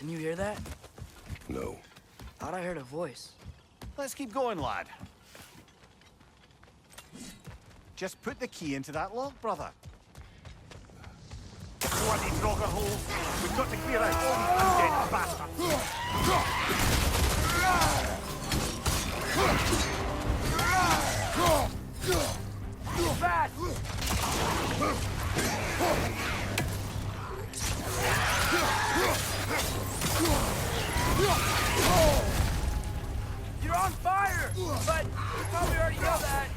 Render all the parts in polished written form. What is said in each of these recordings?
Can you hear that? No. Thought I heard a voice. Let's keep going, lad. Just put the key into that lock, brother. Bloody Draugr hole. We've got to clear out all these undead bastards. Fast! You're on fire! But you probably already know that.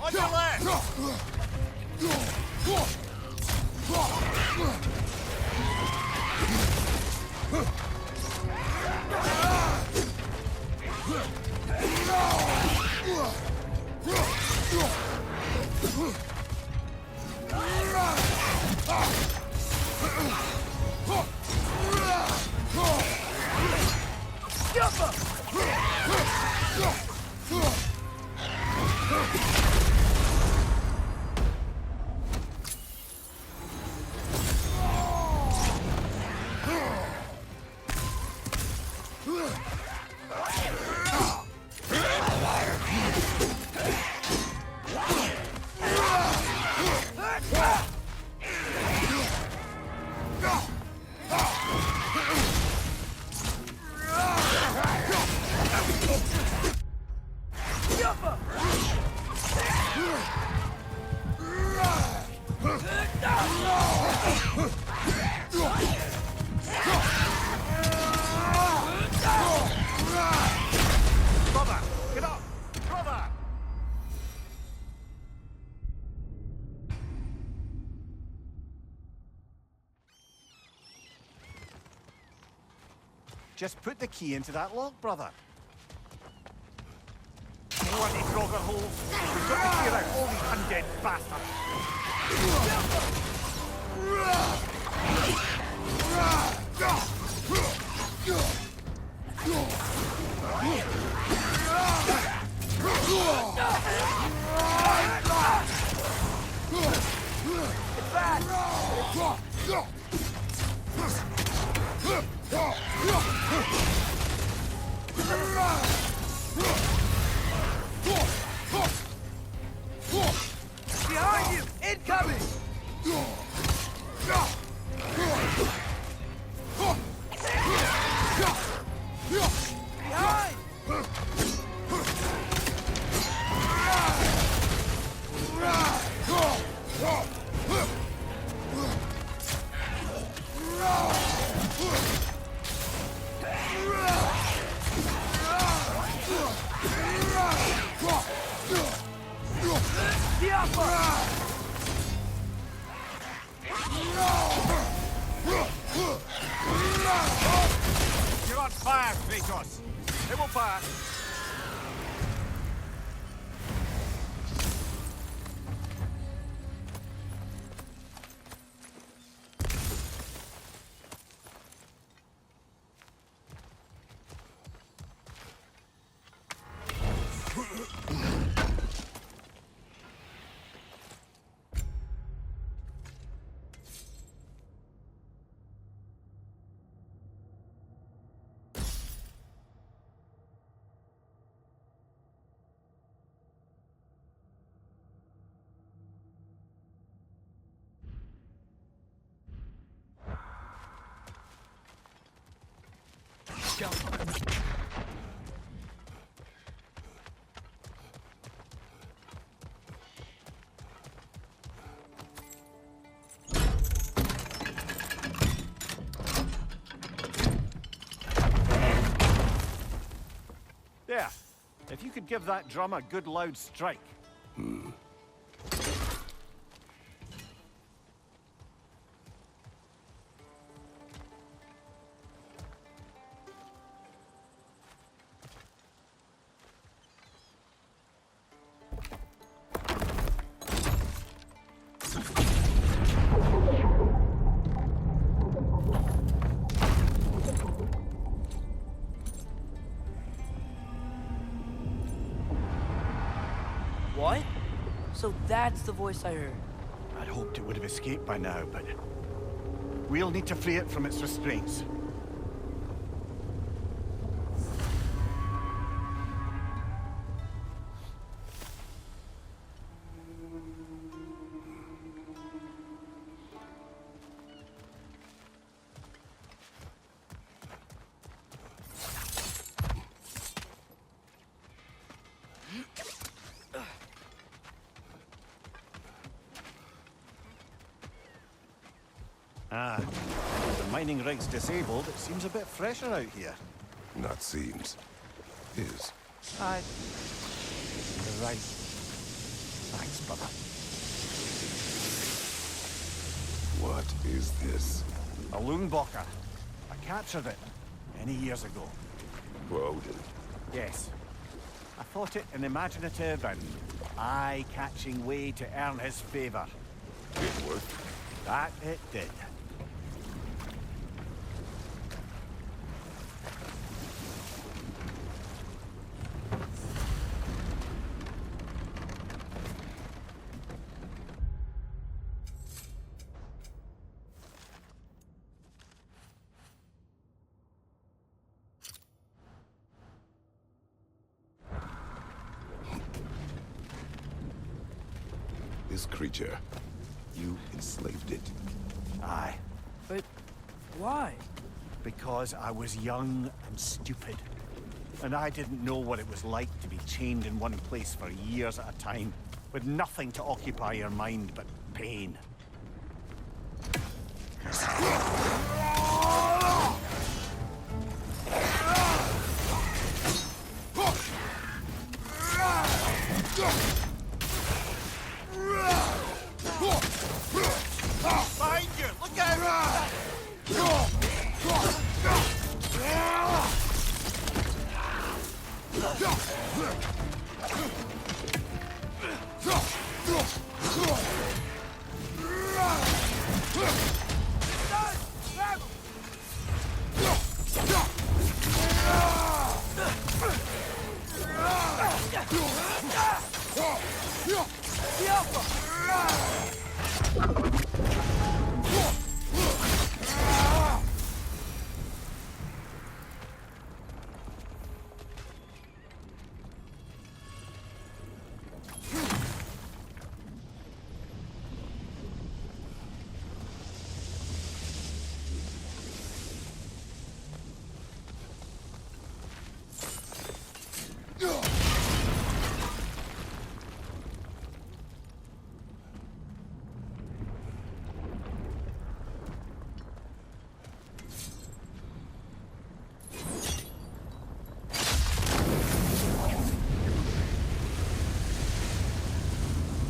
On your left! Brother, get up! Brother! Just put the key into that lock, brother. Bloody Draugr hole. We've got to clear out all these undead bastards. Behind you! Incoming! Behind! The upper! You're on fire, Kratos. It will pass. Go. There. If you could give that drum a good loud strike. What? So that's the voice I heard. I'd hoped it would have escaped by now, but we'll need to free it from its restraints. Ah, the mining rig's disabled. It seems a bit fresher out here. Not seems. Is. Aye. You're right. Thanks, brother. What is this? A Lyngbakr. I captured it many years ago. For Odin. Yes. I thought it an imaginative and eye-catching way to earn his favor. It worked. That it did. This creature, you enslaved it. Aye. But why? Because I was young and stupid. And I didn't know what it was like to be chained in one place for years at a time, with nothing to occupy your mind but pain. Behind you! Look out!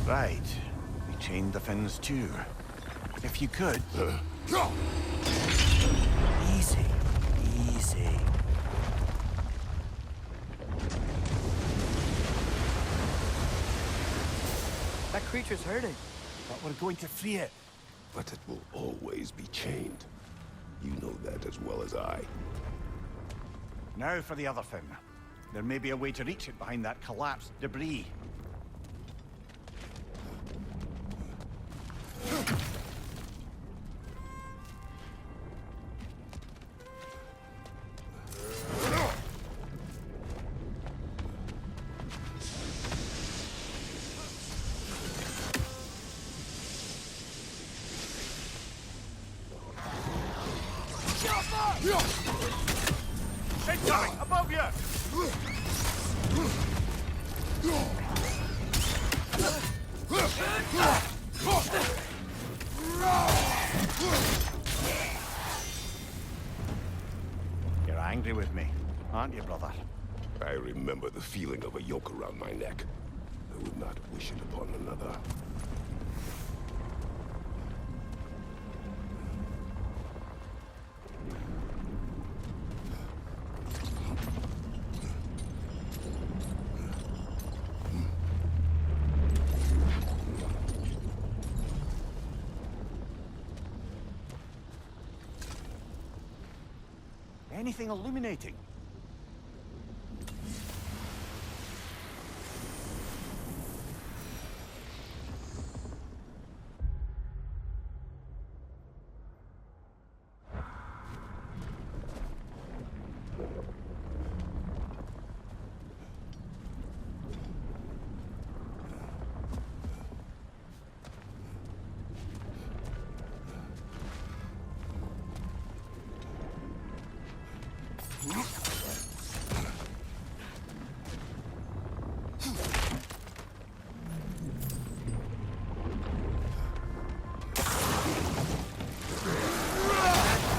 Right. We chained the fins too. If you could... Easy. Easy. That creature's hurting. But we're going to free it. But it will always be chained. You know that as well as I. Now for the other fin. There may be a way to reach it behind that collapsed debris. Incoming! Above you! You're angry with me, aren't you, brother? I remember the feeling of a yoke around my neck. I would not wish it upon another. Anything illuminating?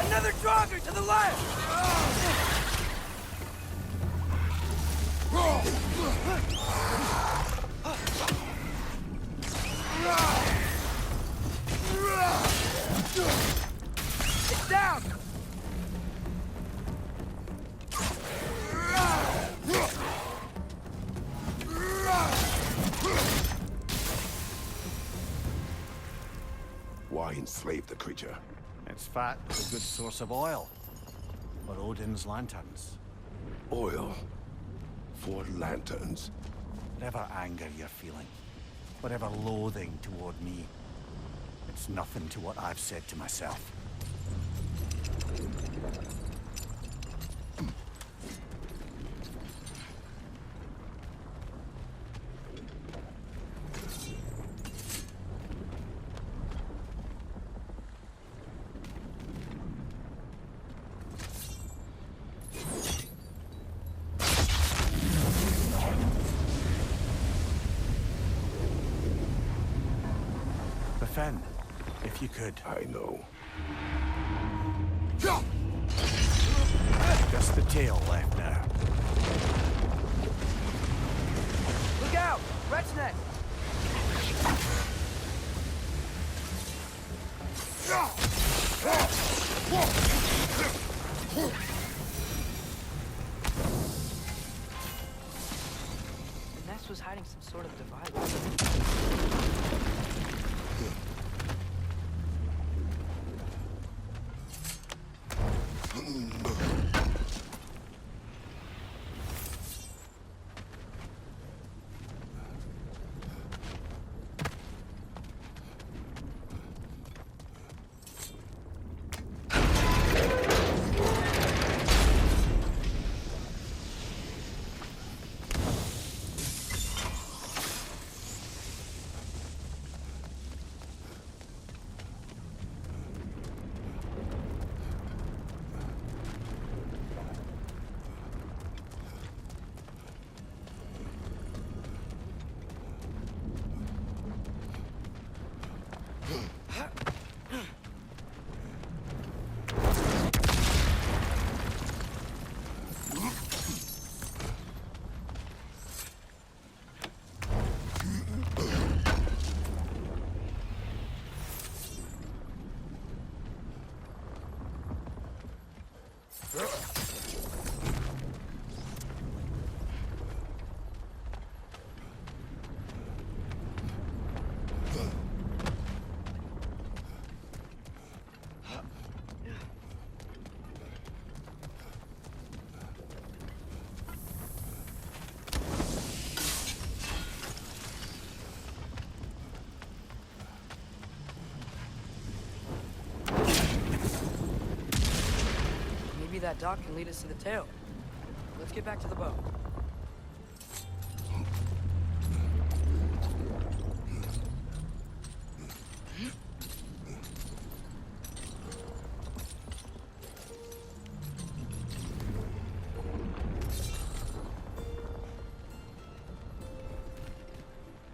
Another Draugr to the left! It's down! Why enslave the creature? Its fat is a good source of oil. For Odin's lanterns. Oil. For lanterns. Whatever anger you're feeling, whatever loathing toward me, it's nothing to what I've said to myself. Fenn, if you could. I know. Just the tail left now. Look out! Rat's nest! The nest was hiding some sort of device. Maybe that dock can lead us to the tail. Let's get back to the boat.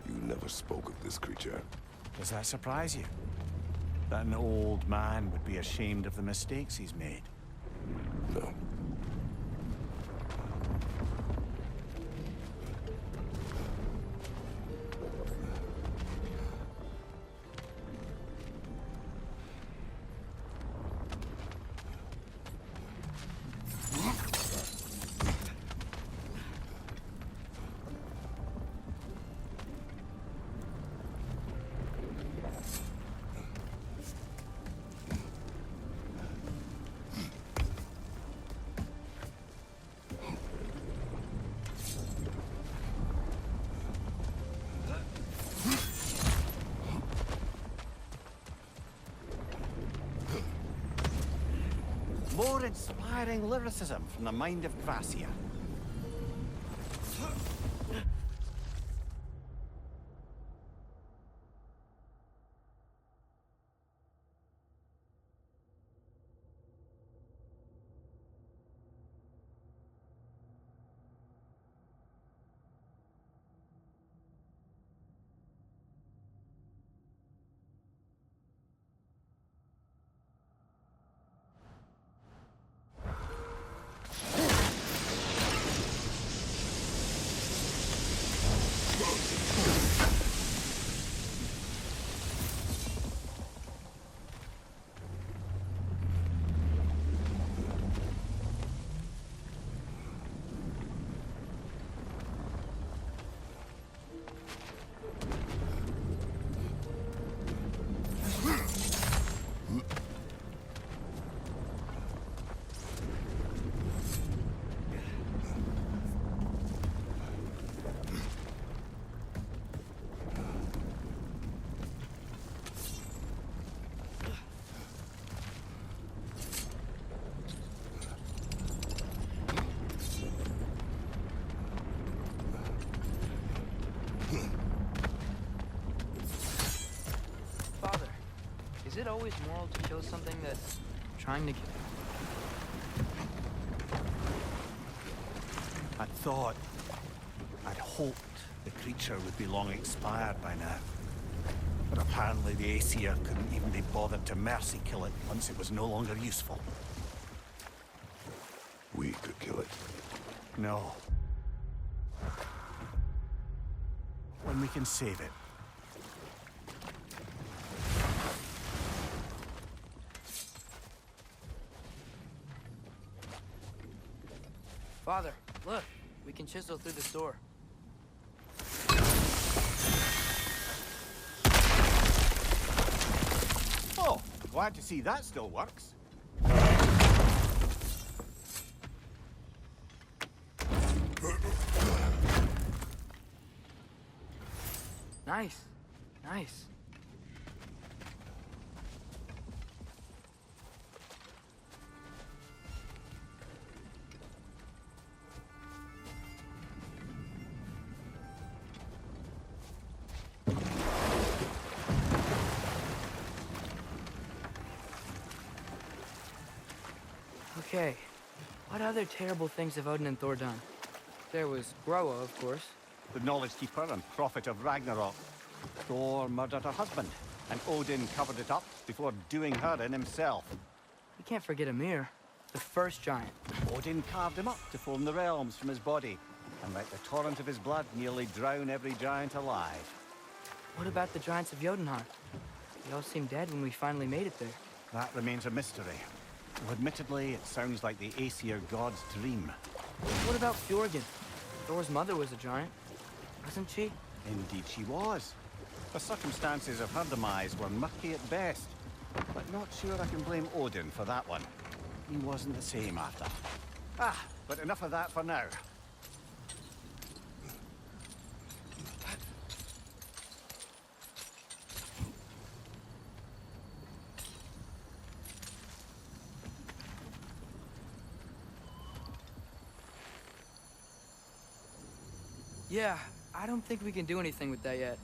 You never spoke of this creature. Does that surprise you? That an old man would be ashamed of the mistakes he's made? No. More inspiring lyricism from the mind of Gracia. it always moral to kill something that's trying to kill? I'd hoped the creature would be long expired by now. But apparently the Aesir couldn't even be bothered to mercy kill it once it was no longer useful. We could kill it. No. When we can save it. Father, look. We can chisel through this door. Oh, glad to see that still works. Nice. Nice. Okay, what other terrible things have Odin and Thor done? There was Groa, of course. The knowledge keeper and prophet of Ragnarok. Thor murdered her husband, and Odin covered it up before doing her in himself. We can't forget Ymir, the first giant. Odin carved him up to form the realms from his body, and let the torrent of his blood nearly drown every giant alive. What about the giants of Jotunheim? They all seemed dead when we finally made it there. That remains a mystery. Well, admittedly, it sounds like the Aesir god's dream. What about Fjorgyn? Thor's mother was a giant, wasn't she? Indeed she was. The circumstances of her demise were murky at best, but not sure I can blame Odin for that one. He wasn't the same after. But enough of that for now. Yeah, I don't think we can do anything with that yet.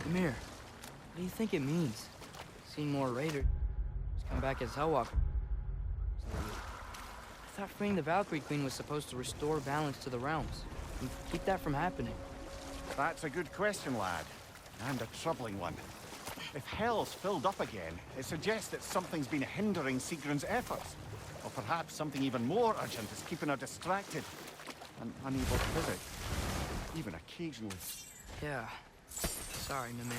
Ymir, what do you think it means? Seeing more raiders come back as Hellwalker. I thought freeing the Valkyrie Queen was supposed to restore balance to the realms and keep that from happening. That's a good question, lad. And a troubling one. If Hell's filled up again, it suggests that something's been hindering Sigrun's efforts. Or perhaps something even more urgent is keeping her distracted and unable to visit. Even occasionally. Yeah. Sorry, Mimir.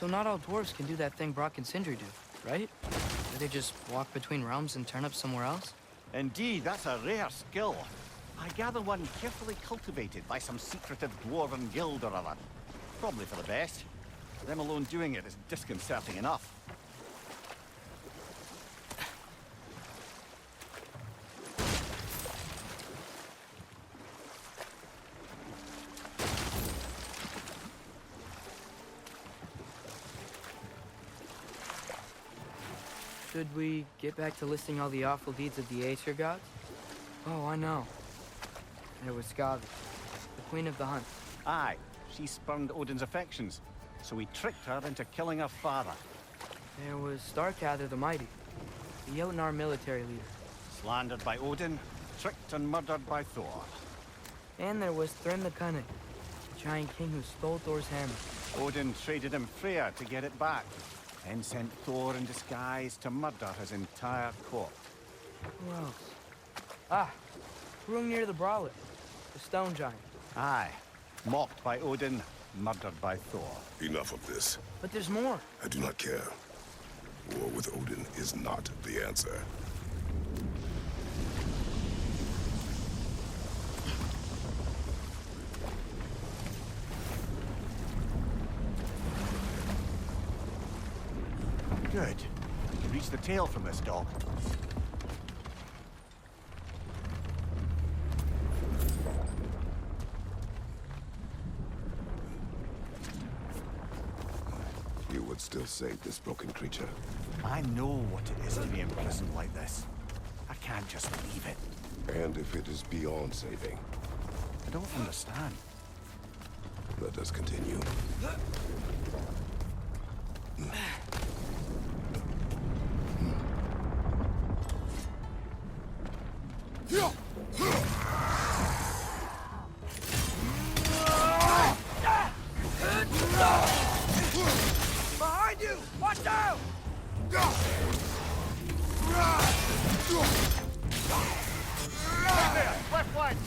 So not all dwarves can do that thing Brock and Sindri do, right? Do they just walk between realms and turn up somewhere else? Indeed, that's a rare skill. I gather one carefully cultivated by some secretive dwarven guild or other. Probably for the best. Them alone doing it is disconcerting enough. Should we get back to listing all the awful deeds of the Aesir gods? Oh, I know. There was Stabbie, the queen of the hunt. Aye, she spurned Odin's affections, so he tricked her into killing her father. There was Starkather the Mighty, the Jotnar military leader. Slandered by Odin, tricked and murdered by Thor. And there was Thrym the Cunning, the giant king who stole Thor's hammer. Odin traded him Freya to get it back, then sent Thor in disguise to murder his entire court. Who else? Ah, Hrungnir the Brawler, the stone giant. Aye, mocked by Odin, murdered by Thor. Enough of this. But there's more. I do not care. War with Odin is not the answer. Good. You can reach the tail from this dog. You would still save this broken creature. I know what it is to be imprisoned like this. I can't just leave it. And if it is beyond saving, I don't understand. let us continue. Behind you! Watch out! Right there! Left flank!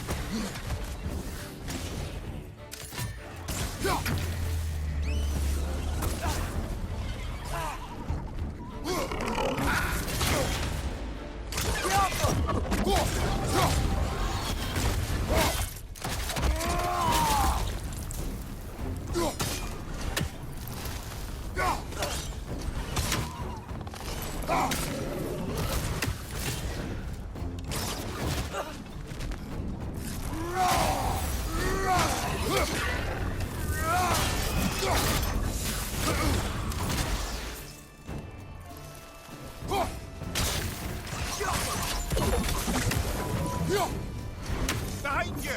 Behind you!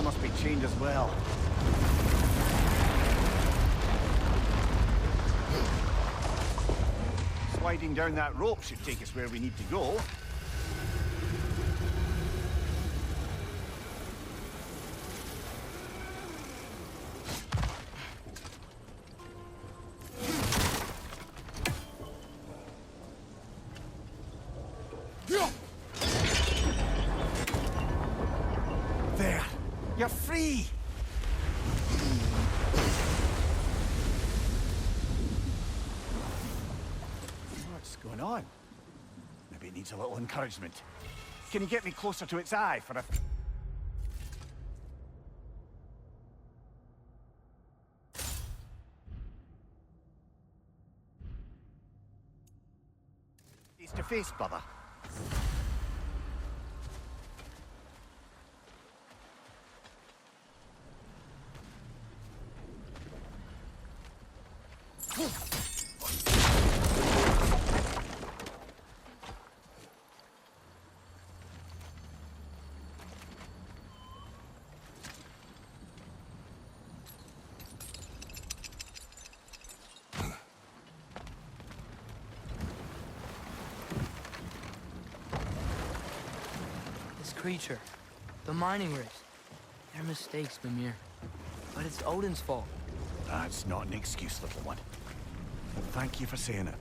tail must be chained as well. Sliding down that rope should take us where we need to go. There! You're free! What's going on? Maybe it needs a little encouragement. Can you get me closer to its eye for a... Face to face, brother. This creature, the mining rigs, they're mistakes, Mimir. But it's Odin's fault. That's not an excuse, little one. But thank you for saying it.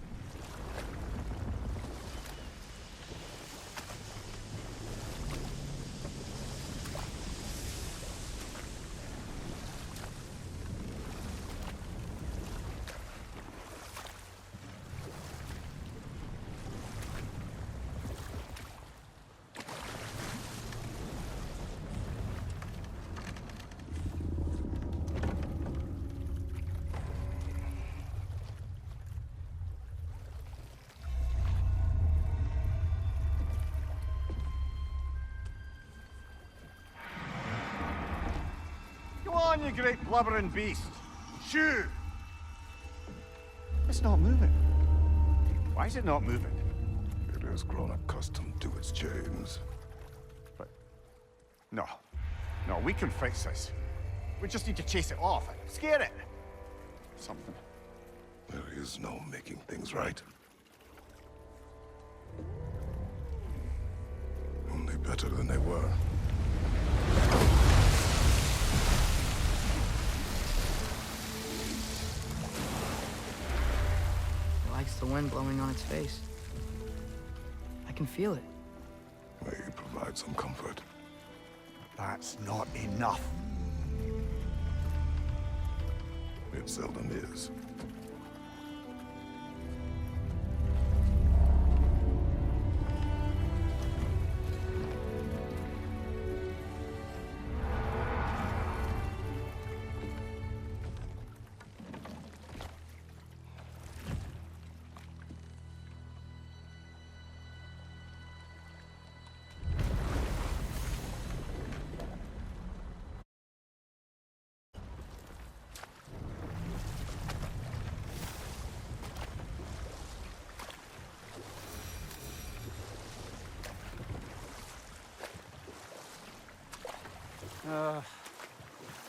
Go on, you great blubbering beast. Shoo! It's not moving. Why is it not moving? It has grown accustomed to its chains. But... No. No, we can fix this. We just need to chase it off and scare it. Something. There is no making things right. Only better than they were. It likes the wind blowing on its face. I can feel it. May provide some comfort. That's not enough. It seldom is.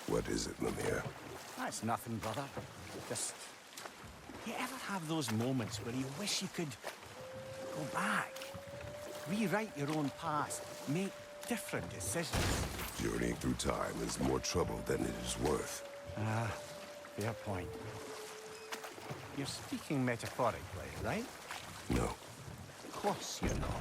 What is it, Mimir? That's nothing, brother. Just... You ever have those moments where you wish you could go back? Rewrite your own past, make different decisions? Journeying through time is more trouble than it is worth. Fair point. You're speaking metaphorically, right? No. Of course you're not.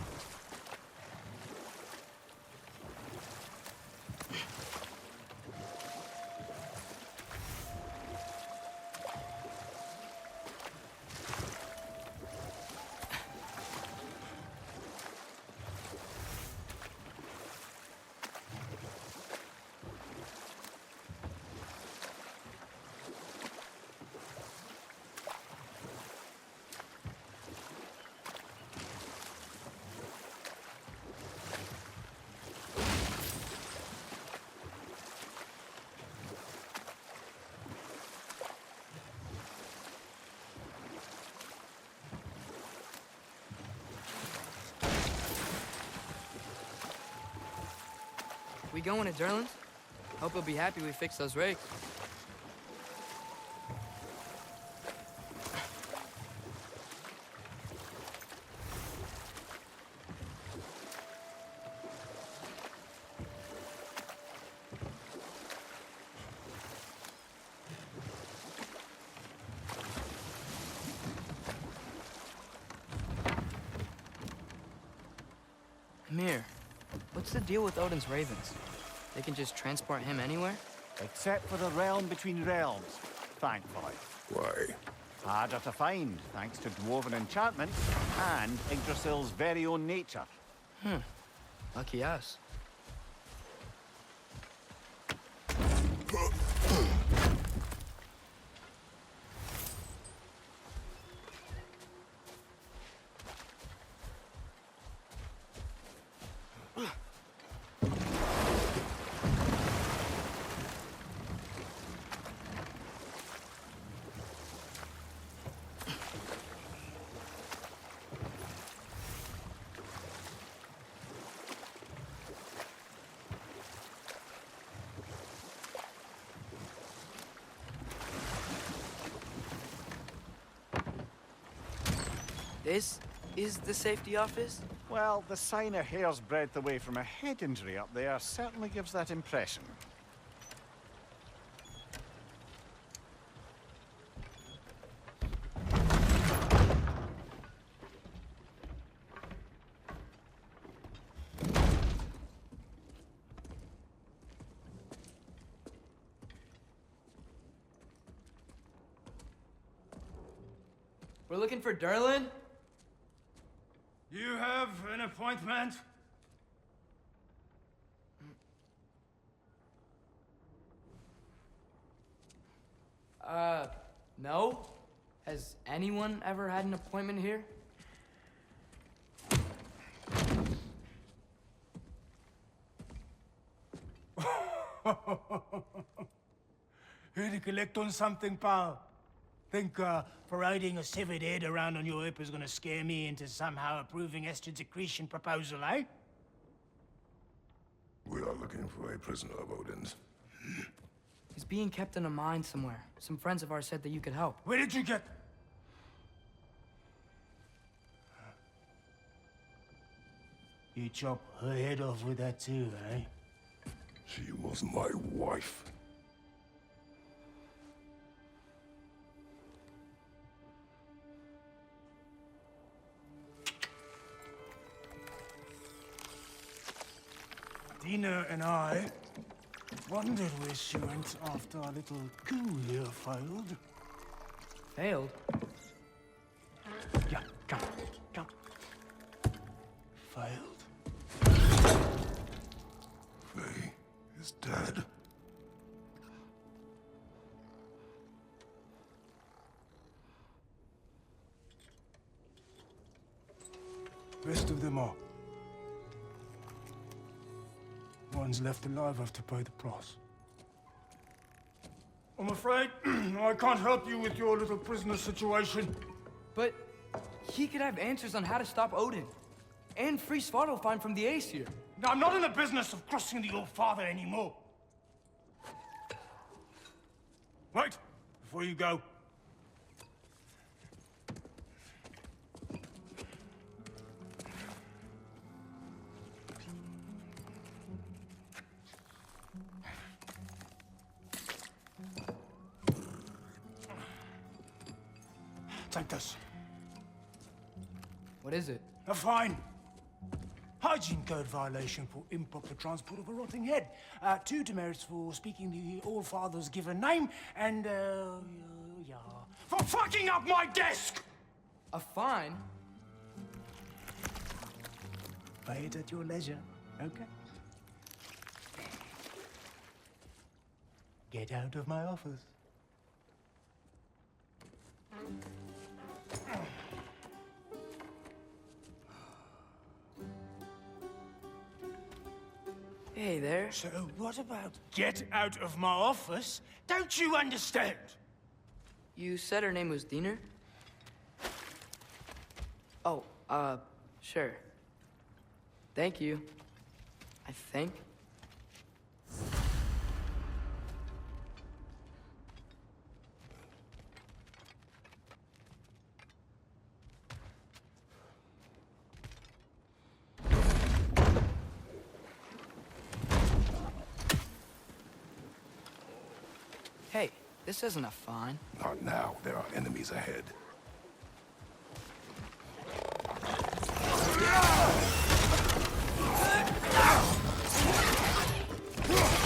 We going to Durland? Hope he'll be happy we fixed those rakes. Mir, what's the deal with Odin's ravens? They can just transport him anywhere? Except for the realm between realms, thankfully. Why? Harder to find, thanks to dwarven enchantment and Yggdrasil's very own nature. Lucky us. This is the safety office? Well, the sign a hair's breadth away from a head injury up there certainly gives that impression. We're looking for Durlin? You have an appointment? No? Has anyone ever had an appointment here? Here to collect on something, pal? Think, parading a severed head around on your hip is gonna scare me into somehow approving Estrid's accretion proposal, eh? We are looking for a prisoner of Odin's. He's being kept in a mine somewhere. Some friends of ours said that you could help. Where did you get... You chop her head off with that too, eh? She was my wife. Dina and I wondered where she went after our little coup here failed. Failed? Yeah, come. Failed. Faye is dead. Rest of them are. Ones left alive have to pay the price. I'm afraid I can't help you with your little prisoner situation. But he could have answers on how to stop Odin. And free Svartalfheim from the Aesir. I'm not in the business of crossing the old father anymore. Wait, before you go. Take this. What is it? A fine. Hygiene code violation for improper transport of a rotting head. 2 demerits for speaking the All-Father's given name, and, yeah. For fucking up my desk! A fine? Pay it at your leisure, okay? Get out of my office. Hey there. So what about get out of my office? Don't you understand? You said her name was Diener? Oh, sure. Thank you. I think. This isn't a fine. Not now. There are enemies ahead.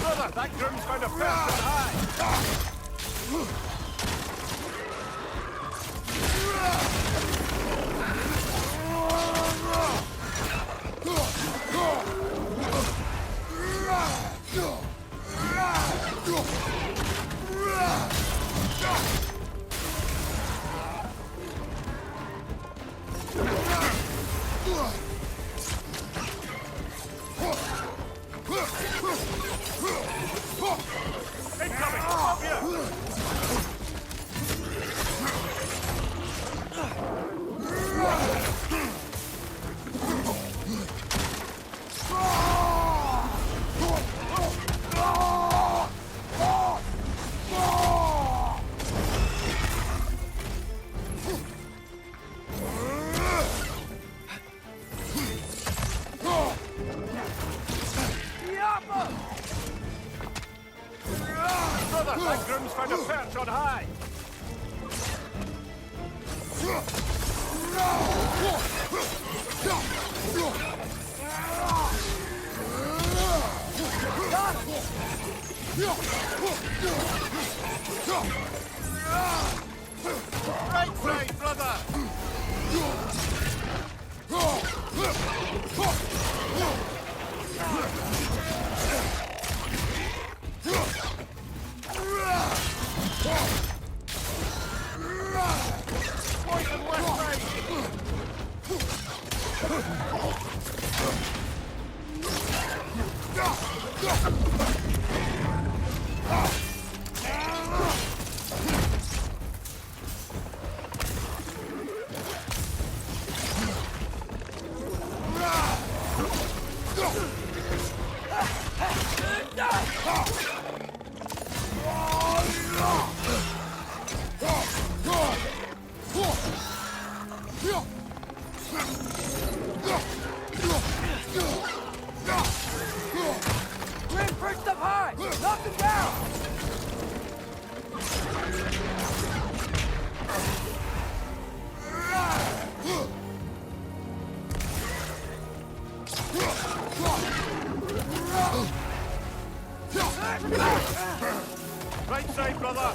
Brother, that groom's found a person high! Incoming! Up here! Brother, that groom's found a perch on high! Right side, brother! Poison left side! Grim, perched up high! Knock him down! Right side, brother!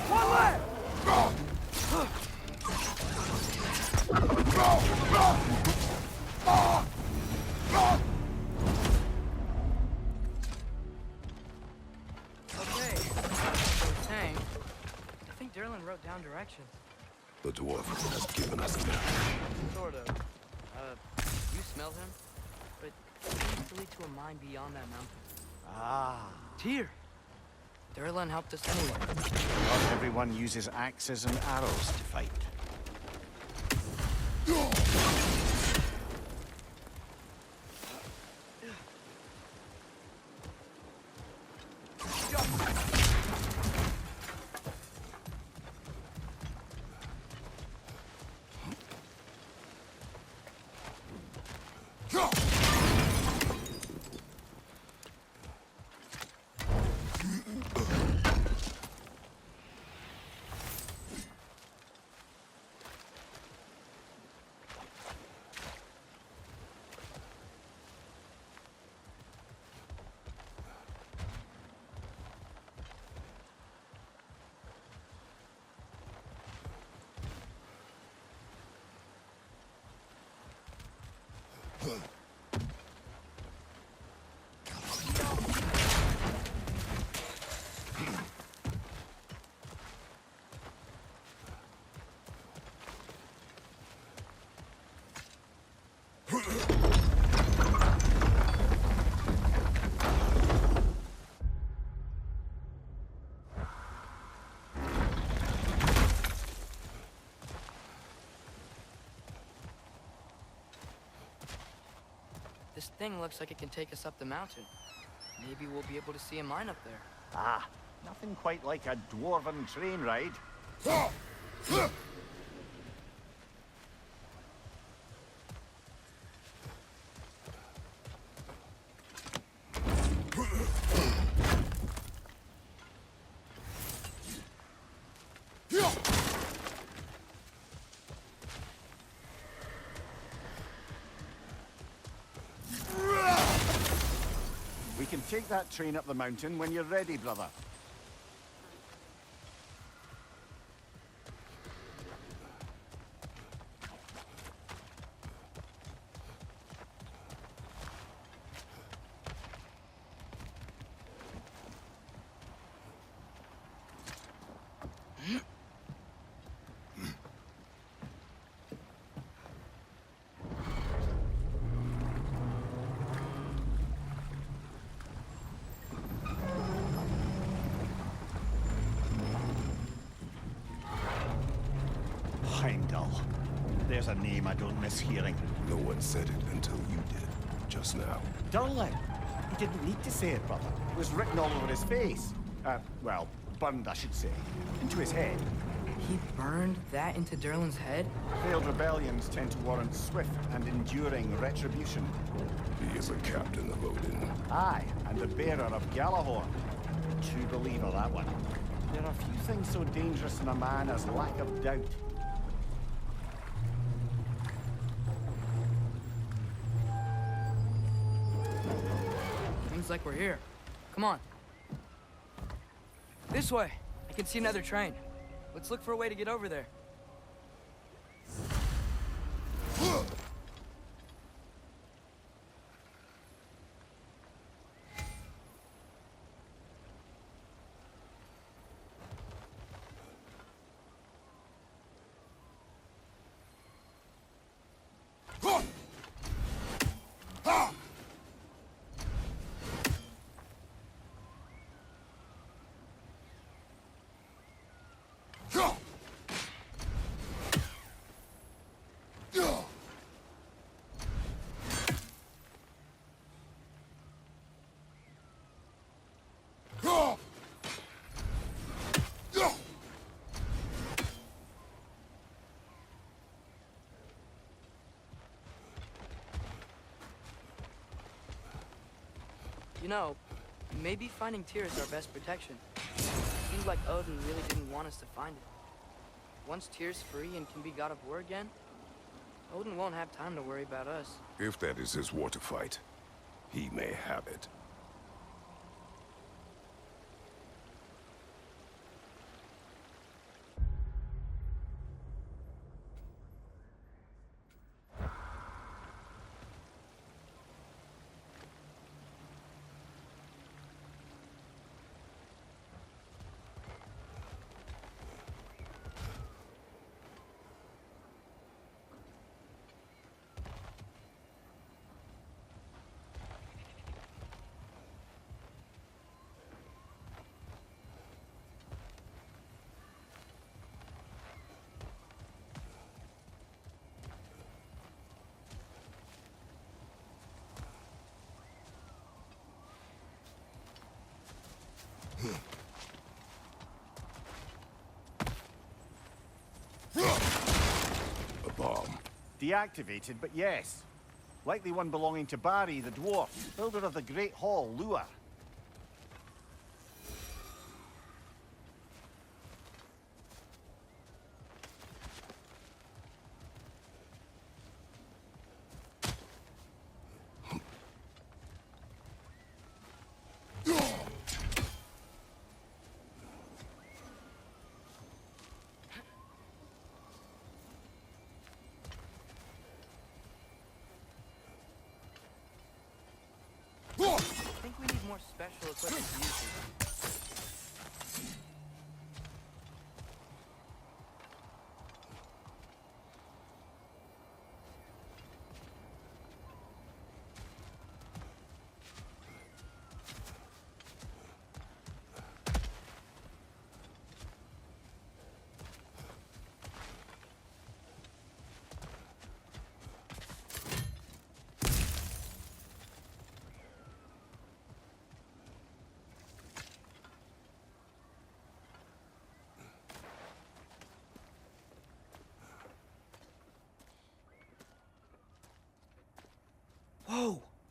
One leg! Okay, so we're saying, I think Derlin wrote down directions. The dwarf has given us a map. Sort of. You smelled him? But it seems to lead to a mine beyond that mountain. Ah. Tyr! Derlin helped us anyway. Not everyone uses axes and arrows to fight. This thing looks like it can take us up the mountain. Maybe we'll be able to see a mine up there. Ah, Nothing quite like a dwarven train ride. We can take that train up the mountain when you're ready, brother. Heimdall. There's a name I don't miss hearing. No one said it until you did, just now. Durlin. He didn't need to say it, brother. It was written all over his face. Well, burned, I should say. Into his head. He burned that into Durlin's head? Failed rebellions tend to warrant swift and enduring retribution. He is a captain of Odin. Aye, and the bearer of Galahorn. True believer, that one. There are few things so dangerous in a man as lack of doubt. Seems like we're here. Come on. This way. I can see another train. Let's look for a way to get over there. You know, maybe finding Tyr is our best protection. Seems like Odin really didn't want us to find it. Once Tyr's free and can be god of war again, Odin won't have time to worry about us. If that is his war to fight, he may have it. A bomb. Deactivated, but yes. Likely one belonging to Barry, the dwarf, builder of the Great Hall, Lua. I think we need more special equipment to use these.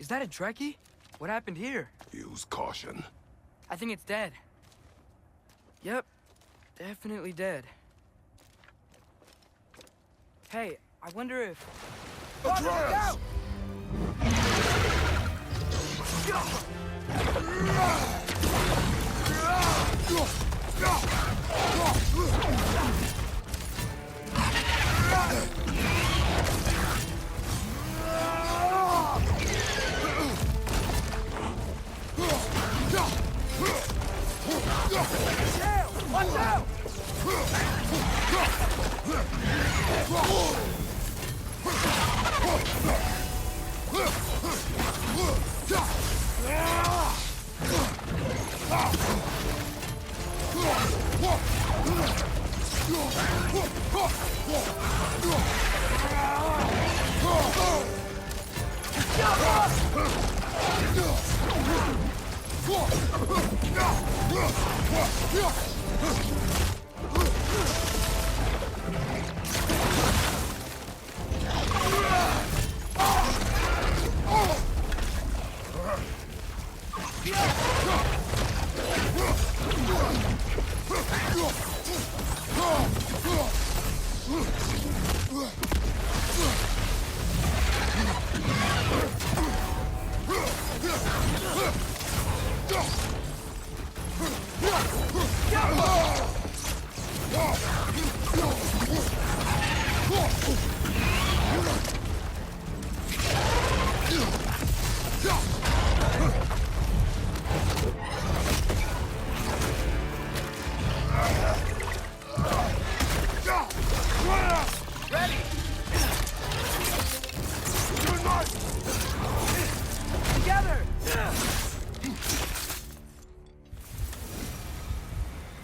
Is that a Trekkie? What happened here? Use caution. I think it's dead. Yep, definitely dead. Hey, I wonder if... Atreus! Watch out!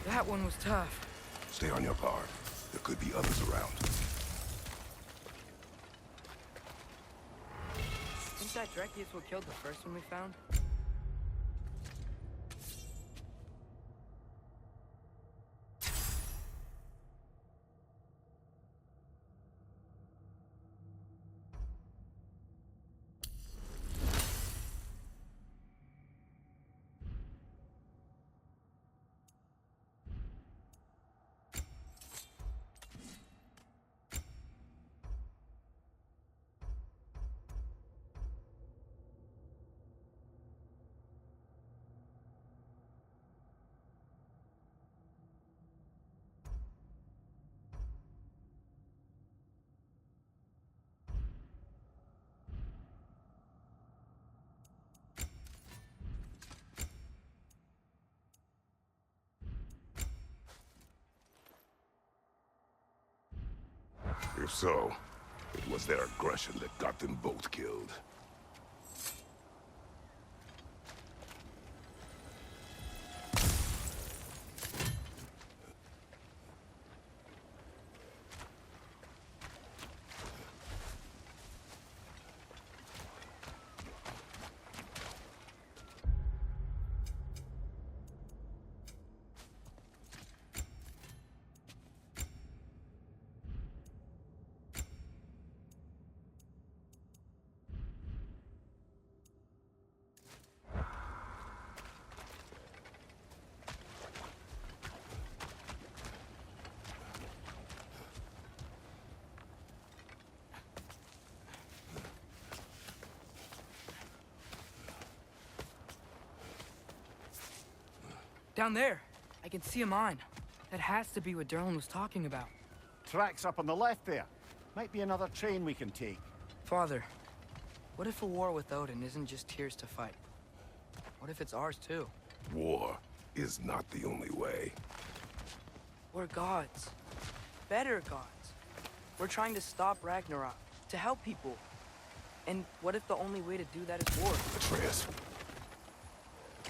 That one was tough. Stay on your guard. There could be others around. Think that Trekkie is what killed the first one we found? If so, it was their aggression that got them both killed. Down there, I can see a mine. That has to be what Derlin was talking about. Tracks up on the left there. Might be another train we can take. Father, what if a war with Odin isn't just Tyr's to fight? What if it's ours too? War is not the only way. We're gods. Better gods. We're trying to stop Ragnarok, to help people. And what if the only way to do that is war? Atreus.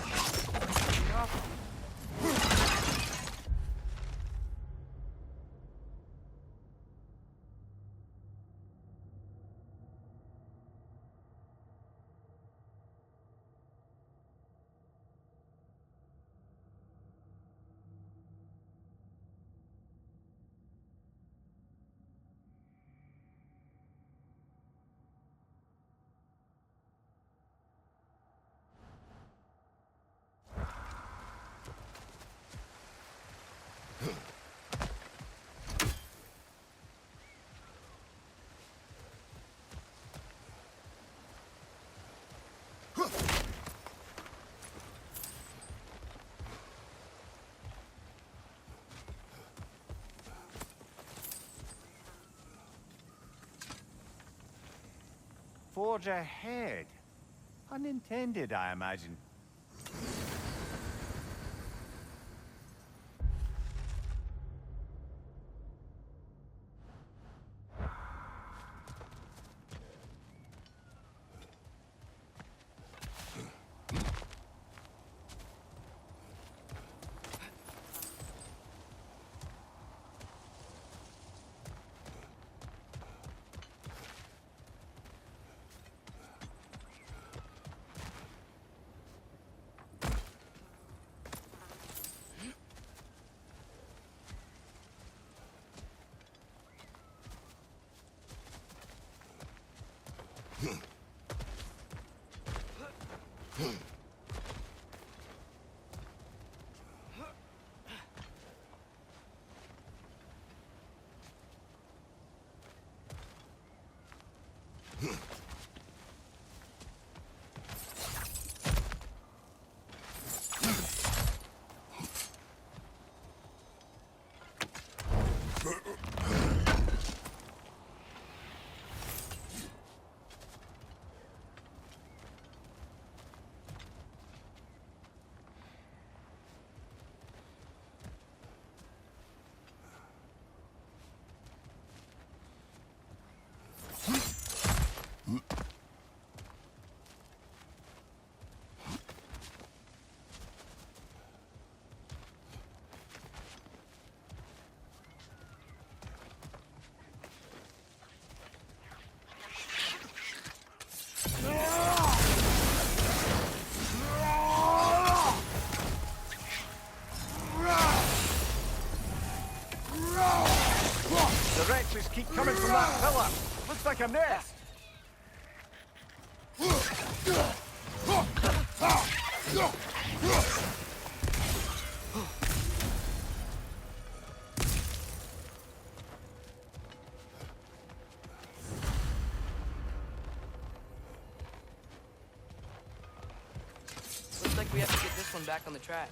Enough. forge ahead. Unintended, I imagine. The wretches keep coming from that pillar. Looks like a nest. Looks like we have to get this one back on the track.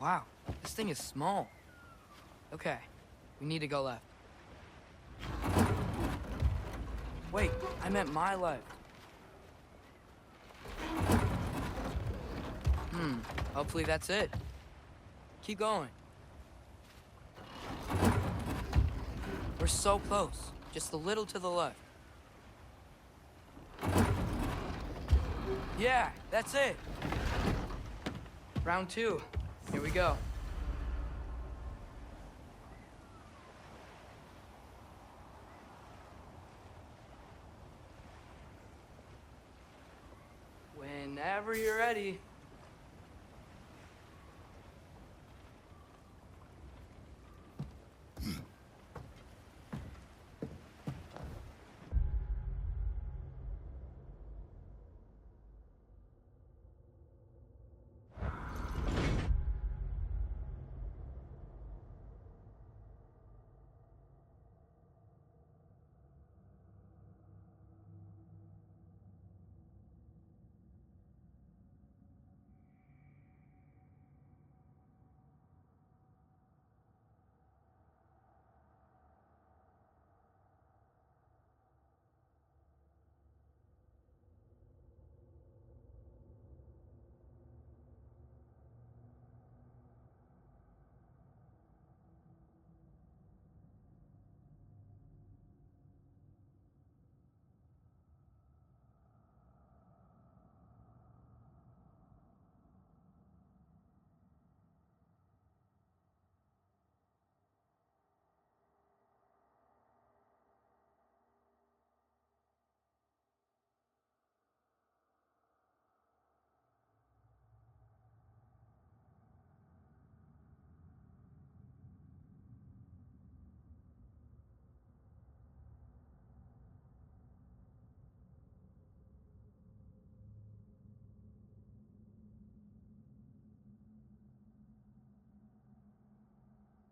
Wow, this thing is small. Okay, we need to go left. Wait, I meant my left. Hopefully that's it. Keep going. We're so close, just a little to the left. Yeah, that's it. Round 2. Here we go. Whenever you're ready.